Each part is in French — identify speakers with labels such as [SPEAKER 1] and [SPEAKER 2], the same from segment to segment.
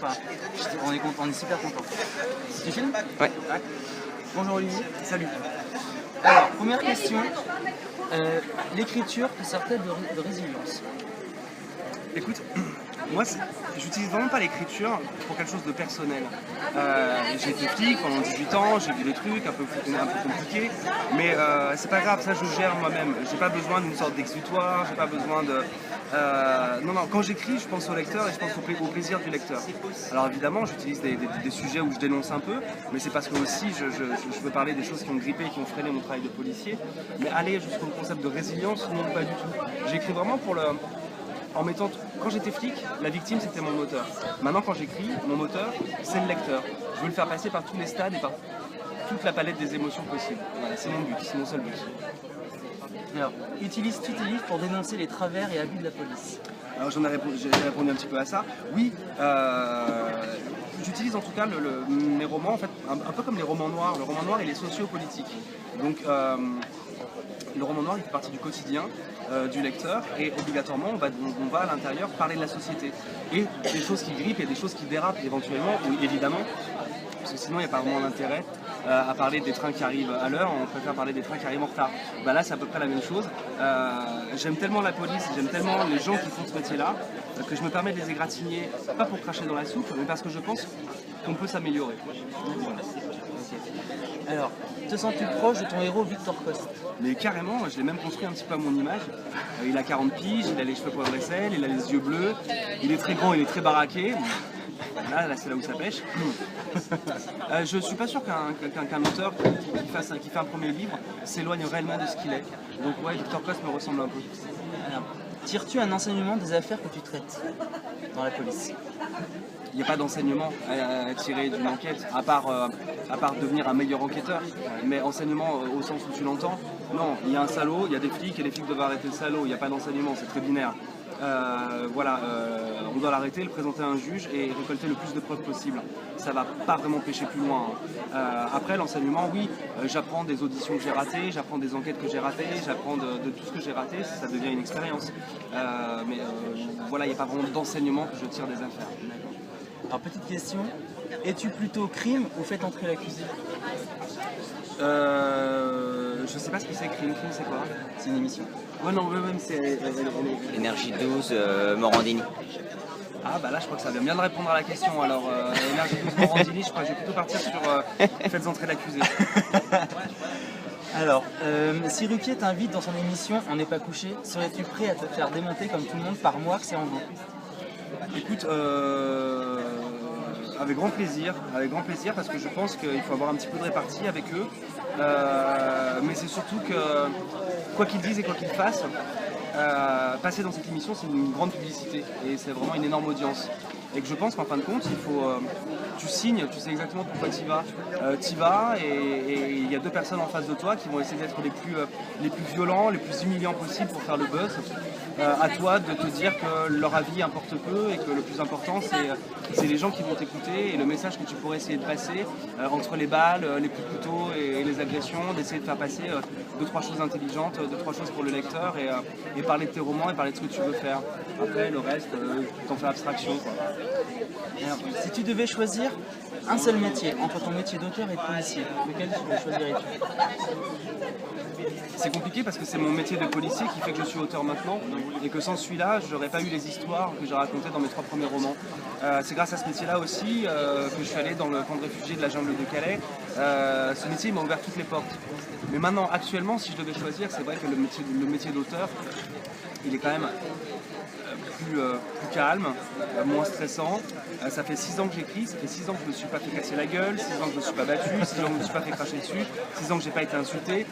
[SPEAKER 1] pas. On est super content. Tu filmes?
[SPEAKER 2] Ouais.
[SPEAKER 1] Bonjour Olivier. Salut. Alors, première question. L'écriture te sert-elle de résilience?
[SPEAKER 2] Écoute, moi j'utilise vraiment pas l'écriture pour quelque chose de personnel. J'ai été flic pendant 18 ans, j'ai vu des trucs un peu compliqués, mais c'est pas grave, ça je gère moi-même. J'ai pas besoin d'une sorte d'exutoire, j'ai pas besoin de... Non, quand j'écris, je pense au lecteur et je pense au plaisir du lecteur. Alors évidemment, j'utilise des sujets où je dénonce un peu, mais c'est parce que aussi je veux parler des choses qui ont grippé, qui ont freiné mon travail de policier. Mais aller jusqu'au concept de résilience, non, pas du tout. J'écris vraiment pour le... En mettant, quand j'étais flic, la victime c'était mon moteur. Maintenant quand j'écris, mon moteur c'est le lecteur. Je veux le faire passer par tous les stades et par toute la palette des émotions possibles. Voilà, c'est mon but, c'est mon seul but.
[SPEAKER 1] Alors, utilises-tu tes livres pour dénoncer les travers et abus de la police?
[SPEAKER 2] Alors j'ai répondu un petit peu à ça. Oui, j'utilise en tout cas mes romans, en fait, un peu comme les romans noirs. Le roman noir il est sociopolitique. Donc le roman noir il fait partie du quotidien du lecteur et obligatoirement on va à l'intérieur parler de la société. Et des choses qui grippent et des choses qui dérapent éventuellement, oui évidemment, parce que sinon il n'y a pas vraiment d'intérêt à parler des trains qui arrivent à l'heure, on préfère parler des trains qui arrivent en retard. Bah là c'est à peu près la même chose. J'aime tellement la police, j'aime tellement les gens qui font ce métier-là, que je me permets de les égratigner, pas pour cracher dans la soupe, mais parce que je pense qu'on peut s'améliorer. Voilà.
[SPEAKER 1] Alors, te sens-tu proche de ton héros Victor Coste?
[SPEAKER 2] Mais carrément, je l'ai même construit un petit peu à mon image. Il a 40 piges, il a les cheveux poivre et sel, il a les yeux bleus, il est très grand, il est très baraqué. Là c'est là où ça pêche. Je suis pas sûr qu'un auteur qui fait un premier livre s'éloigne réellement de ce qu'il est. Donc ouais, Victor Coste me ressemble un peu.
[SPEAKER 1] Alors, tires-tu un enseignement des affaires que tu traites dans la police?
[SPEAKER 2] Il n'y a pas d'enseignement à tirer d'une enquête, à part devenir un meilleur enquêteur. Mais enseignement au sens où tu l'entends, non, il y a un salaud, il y a des flics et les flics doivent arrêter le salaud, il n'y a pas d'enseignement, c'est très binaire. On doit l'arrêter, le présenter à un juge et récolter le plus de preuves possible. Ça va pas vraiment pêcher plus loin. Après l'enseignement, oui, j'apprends des auditions que j'ai ratées, j'apprends des enquêtes que j'ai ratées, j'apprends de tout ce que j'ai raté, ça devient une expérience. Voilà, il n'y a pas vraiment d'enseignement que je tire des affaires.
[SPEAKER 1] Alors petite question, es-tu plutôt crime ou faites entrer l'accusé?
[SPEAKER 2] Je sais pas ce que c'est crime, c'est quoi?
[SPEAKER 1] C'est une émission.
[SPEAKER 2] Ouais non, même c'est...
[SPEAKER 3] Énergie 12, Morandini.
[SPEAKER 2] Ah bah là je crois que ça vient bien de répondre à la question. Alors Énergie 12, Morandini, je crois que je vais plutôt partir sur faites entrer l'accusé.
[SPEAKER 1] Alors, si Ruquier t'invite dans son émission On n'est pas couché, serais-tu prêt à te faire démonter comme tout le monde par Moix et Angot?
[SPEAKER 2] Écoute, avec grand plaisir parce que je pense qu'il faut avoir un petit peu de répartie avec eux. Mais c'est surtout que, quoi qu'ils disent et quoi qu'ils fassent, passer dans cette émission c'est une grande publicité et c'est vraiment une énorme audience. Et que je pense qu'en fin de compte, il faut, tu signes, tu sais exactement pourquoi tu y vas et il y a deux personnes en face de toi qui vont essayer d'être les plus violents, les plus humiliants possibles pour faire le buzz. À toi de te dire que leur avis importe peu et que le plus important c'est les gens qui vont t'écouter et le message que tu pourrais essayer de passer entre les balles, les coups de couteau et les agressions, d'essayer de faire passer deux, trois choses intelligentes, deux, trois choses pour le lecteur et parler de tes romans et parler de ce que tu veux faire. Après le reste, t'en fais abstraction quoi.
[SPEAKER 1] Alors, si tu devais choisir un seul métier entre ton métier d'auteur et de policier, lequel choisirais-tu?
[SPEAKER 2] C'est compliqué parce que c'est mon métier de policier qui fait que je suis auteur maintenant et que sans celui-là, j'aurais pas eu les histoires que j'ai racontées dans mes 3 premiers romans. C'est grâce à ce métier-là aussi que je suis allé dans le camp de réfugiés de la jungle de Calais. Ce métier m'a ouvert toutes les portes. Mais maintenant, actuellement, si je devais choisir, c'est vrai que le métier d'auteur, il est quand même plus calme, moins stressant. Ça fait 6 ans que j'écris, ça fait 6 ans que je ne me suis pas fait casser la gueule, 6 ans que je ne me suis pas battu, 6 ans que je ne me suis pas fait cracher dessus, 6 ans que je n'ai pas été insulté.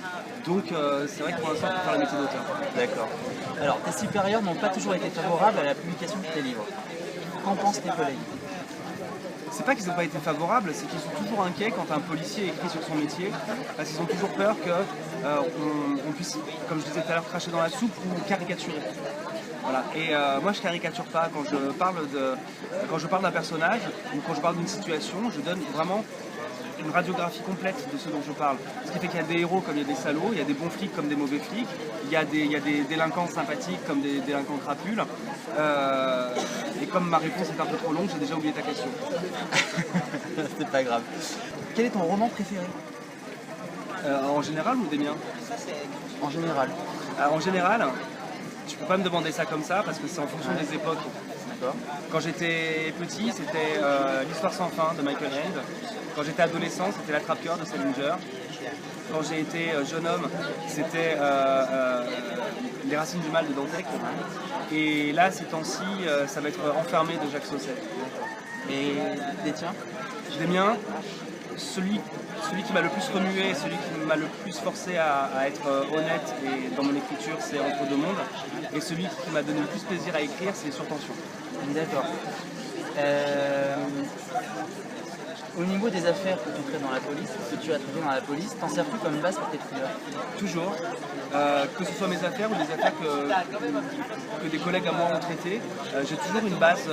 [SPEAKER 2] Donc c'est vrai que pour l'instant, je peux faire le métier d'auteur.
[SPEAKER 1] D'accord. Alors, tes supérieurs n'ont pas toujours été favorables à la publication de tes livres. Qu'en pensent tes collègues?
[SPEAKER 2] C'est pas qu'ils n'ont pas été favorables, c'est qu'ils sont toujours inquiets quand un policier écrit sur son métier, parce qu'ils ont toujours peur qu'on puisse, comme je disais tout à l'heure, cracher dans la soupe ou caricaturer. Voilà. Et moi je caricature pas quand je parle d'un personnage ou quand je parle d'une situation, je donne vraiment une radiographie complète de ce dont je parle. Ce qui fait qu'il y a des héros comme il y a des salauds, il y a des bons flics comme des mauvais flics, il y a des délinquants sympathiques comme des délinquants crapules. Et comme ma réponse est un peu trop longue, j'ai déjà oublié ta question.
[SPEAKER 1] C'est pas grave. Quel est ton roman préféré?
[SPEAKER 2] En général ou des miens?
[SPEAKER 1] En général.
[SPEAKER 2] En général, tu peux pas me demander ça comme ça parce que c'est en fonction des époques.
[SPEAKER 1] D'accord.
[SPEAKER 2] Quand j'étais petit, c'était L'Histoire sans fin de Michael Ende. Quand j'étais adolescent, c'était L'Attrape-cœur de Salinger. Quand j'ai été jeune homme, c'était Les Racines du mal de Dantec. Et là, ces temps-ci, ça va être Enfermé de Jacques Sausset.
[SPEAKER 1] Et des tiens?
[SPEAKER 2] Des miens, celui qui m'a le plus remué, celui qui m'a le plus forcé à être honnête et dans mon écriture, c'est Entre deux mondes. Et celui qui m'a donné le plus plaisir à écrire, c'est Sur tension.
[SPEAKER 1] D'accord. Au niveau des affaires que tu traites dans la police, que tu as traitées dans la police, t'en sers plus comme base pour tes thrillers?
[SPEAKER 2] Toujours. Que ce soit mes affaires ou des affaires que des collègues à moi ont traitées, j'ai toujours une base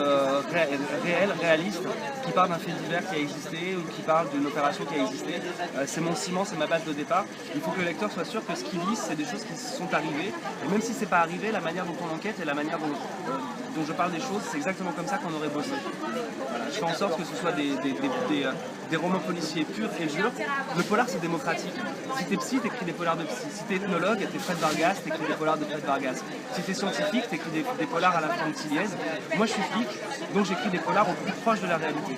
[SPEAKER 2] réelle, réaliste, qui parle d'un fait divers qui a existé ou qui parle d'une opération qui a existé. C'est mon ciment, c'est ma base de départ. Il faut que le lecteur soit sûr que ce qu'il lit, c'est des choses qui sont arrivées. Et même si c'est pas arrivé, la manière dont on enquête et la manière dont je parle des choses, c'est exactement comme ça qu'on aurait bossé. Voilà. Je fais en sorte que ce soit des romans policiers purs et durs. Le polar, c'est démocratique. Si t'es psy, t'écris des polars de psy. Si t'es ethnologue, t'es Fred Vargas, t'écris des polars de Fred Vargas. Si t'es scientifique, t'écris des polars à la Franck Tilliez. Moi, je suis flic, donc j'écris des polars au plus proche de la réalité.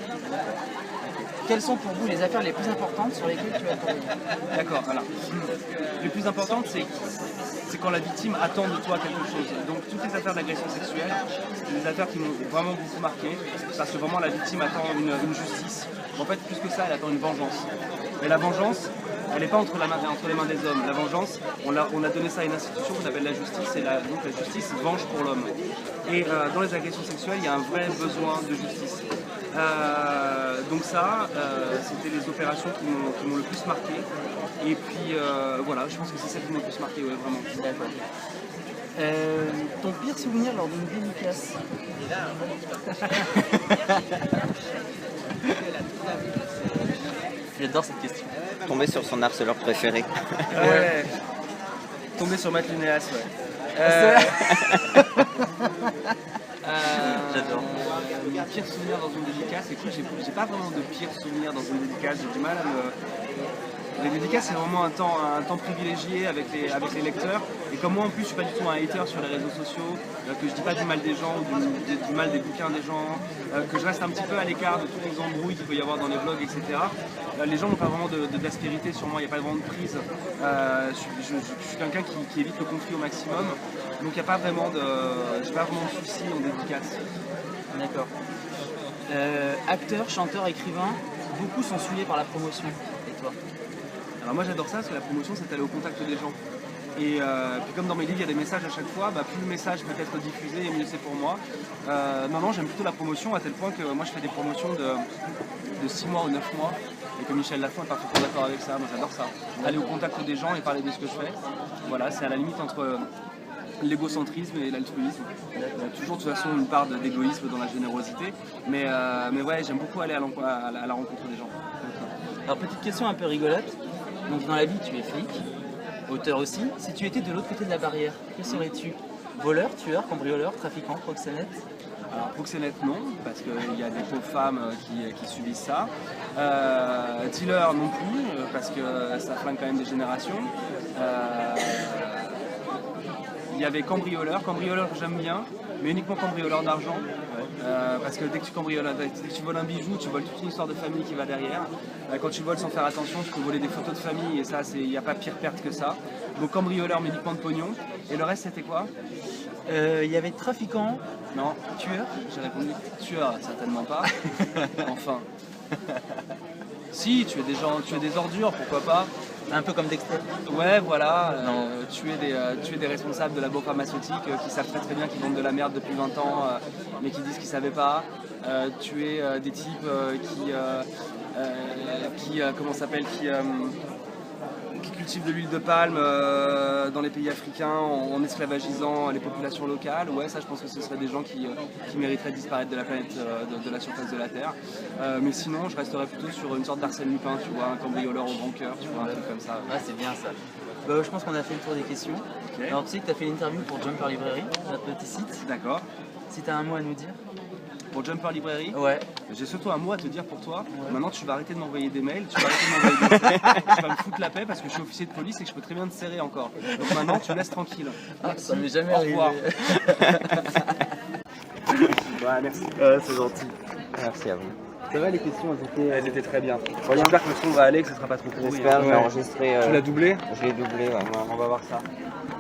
[SPEAKER 1] Quelles sont pour vous les affaires les plus importantes sur lesquelles tu as travaillé?
[SPEAKER 2] D'accord, voilà. Les plus importantes, c'est quand la victime attend de toi quelque chose. Donc toutes les affaires d'agression sexuelle, c'est des affaires qui m'ont vraiment beaucoup marqué, parce que vraiment la victime attend une justice. En fait, plus que ça, elle attend une vengeance. Mais la vengeance, elle n'est pas entre les mains des hommes. La vengeance, on a donné ça à une institution qu'on appelle la justice, et donc la justice venge pour l'homme. Et dans les agressions sexuelles, il y a un vrai besoin de justice. Donc ça, c'était les opérations qui m'ont le plus marqué. Et puis voilà, je pense que c'est celle qui m'a le plus marqué, ouais, vraiment.
[SPEAKER 1] D'accord. Ton pire souvenir lors d'une dédicace? J'adore cette question.
[SPEAKER 3] Tomber sur son harceleur préféré.
[SPEAKER 2] Ouais. Tomber sur Matt Lunéas, ouais.
[SPEAKER 1] J'adore.
[SPEAKER 2] Mon pire souvenir dans une dédicace, écoute, j'ai pas vraiment de pire souvenir dans une dédicace, j'ai du mal à me... Les dédicaces, c'est vraiment un temps privilégié avec les lecteurs. Et comme moi, en plus, je suis pas du tout un hater sur les réseaux sociaux, que je dis pas du mal des gens ou du mal des bouquins des gens, que je reste un petit peu à l'écart de tous les embrouilles qu'il peut y avoir dans les blogs, etc. Les gens n'ont pas vraiment d'aspérité sur moi, il n'y a pas vraiment de prise. Je suis quelqu'un qui évite le conflit au maximum, donc il n'y a pas vraiment j'ai pas vraiment de soucis en dédicace.
[SPEAKER 1] D'accord. Acteur, chanteur, écrivain, beaucoup sont suivis par la promotion. Et toi?
[SPEAKER 2] Alors moi j'adore ça parce que la promotion c'est aller au contact des gens. Et puis comme dans mes livres il y a des messages à chaque fois, plus le message peut être diffusé et mieux c'est pour moi. Non, j'aime plutôt la promotion à tel point que moi je fais des promotions de 6 mois ou 9 mois et que Michel Lafon est parfaitement d'accord avec ça, moi j'adore ça. Aller au contact des gens et parler de ce que je fais. Voilà, c'est à la limite entre l'égocentrisme et l'altruisme. Toujours de toute façon une part d'égoïsme dans la générosité. Mais ouais, j'aime beaucoup aller à la rencontre des gens.
[SPEAKER 1] Alors petite question un peu rigolote. Donc dans la vie tu es flic, auteur aussi. Si tu étais de l'autre côté de la barrière, que serais-tu? Voleur, tueur, cambrioleur, trafiquant, proxénète?
[SPEAKER 2] Alors proxénète non, parce qu'il y a des pauvres femmes qui subissent ça. Dealer non plus, parce que ça flingue quand même des générations. Il y avait cambrioleur j'aime bien, mais uniquement cambrioleur d'argent. Parce que dès que tu voles un bijou, tu voles toute une histoire de famille qui va derrière. Quand tu voles sans faire attention, tu peux voler des photos de famille et ça, il n'y a pas pire perte que ça. Donc cambrioleur, mais uniquement de pognon. Et le reste, c'était quoi?
[SPEAKER 1] Il y avait trafiquant.
[SPEAKER 2] Non. Tueur? J'ai répondu tueur, certainement pas. Enfin. Si, tuer des gens, tuer des ordures, pourquoi pas.
[SPEAKER 1] Un peu comme Dexter.
[SPEAKER 2] Ouais, voilà, tuer des responsables de labos pharmaceutiques qui savent très bien qu'ils vendent de la merde depuis 20 ans, mais qui disent qu'ils ne savaient pas. Tuer des types qui cultivent de l'huile de palme dans les pays africains en esclavagisant les populations locales. Ouais, ça je pense que ce seraient des gens qui mériteraient de disparaître de la planète, de la surface de la Terre. Mais sinon, je resterais plutôt sur une sorte d'Arsène Lupin, tu vois, un cambrioleur au grand cœur, tu vois, un truc comme ça.
[SPEAKER 1] Ouais, c'est bien ça. Bah, je pense qu'on a fait le tour des questions.
[SPEAKER 2] Ok.
[SPEAKER 1] Alors tu sais que tu as fait l'interview pour Jumper Librairie, notre petit site.
[SPEAKER 2] D'accord.
[SPEAKER 1] Si tu as un mot à nous dire.
[SPEAKER 2] Pour Jumper Librairie,
[SPEAKER 1] Ouais.
[SPEAKER 2] j'ai surtout un mot à te dire pour toi. Maintenant, tu vas arrêter de m'envoyer des mails, tu vas arrêter de m'envoyer des messages, tu vas me foutre la paix parce que je suis officier de police et que je peux très bien te serrer encore. Donc maintenant, tu me laisses tranquille.
[SPEAKER 1] Ah, ça m'est jamais
[SPEAKER 2] Au
[SPEAKER 1] arrivé.
[SPEAKER 2] revoir. Ouais, merci.
[SPEAKER 3] C'est gentil. Merci à vous.
[SPEAKER 2] Ça va, les questions, elles étaient très bien. Bon, j'espère que le son va aller, que ce sera pas trop pourri.
[SPEAKER 3] J'espère,
[SPEAKER 2] hein.
[SPEAKER 3] je vais enregistrer.
[SPEAKER 2] Tu l'as doublé?
[SPEAKER 3] Je l'ai doublé, ouais, on va voir ça.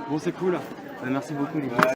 [SPEAKER 2] Bon, c'est cool. Merci beaucoup, les gars.